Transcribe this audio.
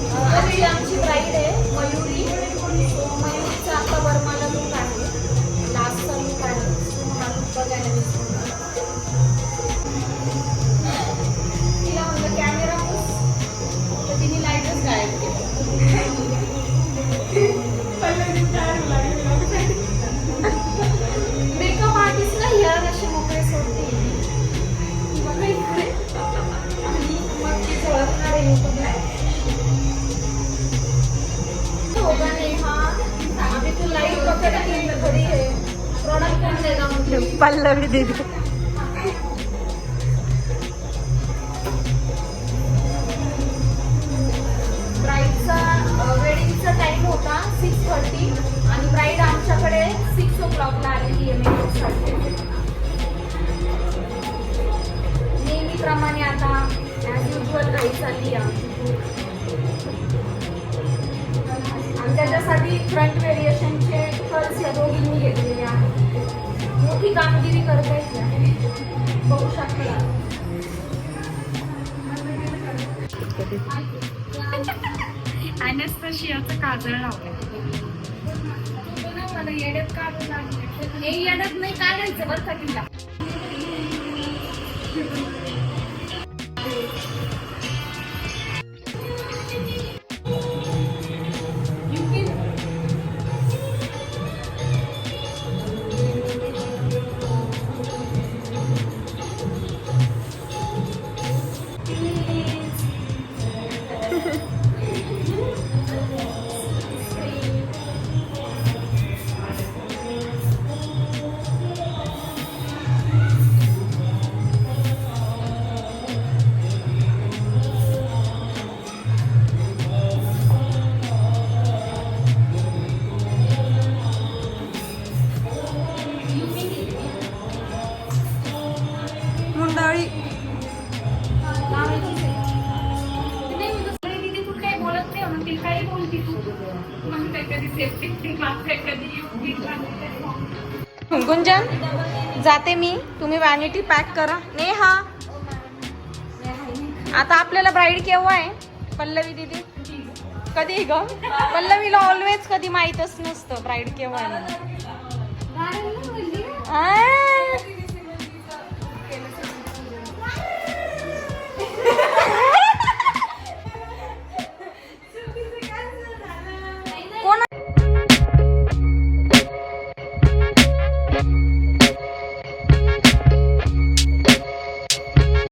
आमची ब्राईड आहे मयुरी. मयुरीचा आता वर्माला लुक आहे, लास्टचा लुक आहे. हा लुक बघायला दिसतो. तिला म्हणलं कॅमेरा तर तिने लाईटच गायब केलं. मेकअप आर्टिस्ट ना हेअर असे मोकळे सोडते बघा इकडे. आणि मग ती झळकणार आहे युट्यूबला. पल्लवी दीदी ब्राईडचा वेडिंगचा टाइम होता 6:30 आणि ब्राईड आमच्याकडे 6 o'clockला आलेली आहे मेकअपसाठी. नेहमीप्रमाणे आता ॲज युजल घाई चालली आहे. आणि त्याच्यासाठी फ्रंट व्हेरिएशनचे खर्च या दोघींनी घेतलेले आहेत. मोठी कामगिरी करता येते, बघू शकता. ॲनेस्थेशियाचं काजळ लावलं. मला येड्यात काढून लागले. हे येड्यात नाही काढायचं बरं का तिला. मुंडाळी गुंजन जाते मी, तुम्ही वॅनिटी पॅक करा. नेहा आता आपल्याला ब्राईड केव्हा आहे? पल्लवी दीदी कधी ग? पल्लवीला ऑलवेज कधी माहीतच नसतं ब्राईड केव्हा आहे म्हणून.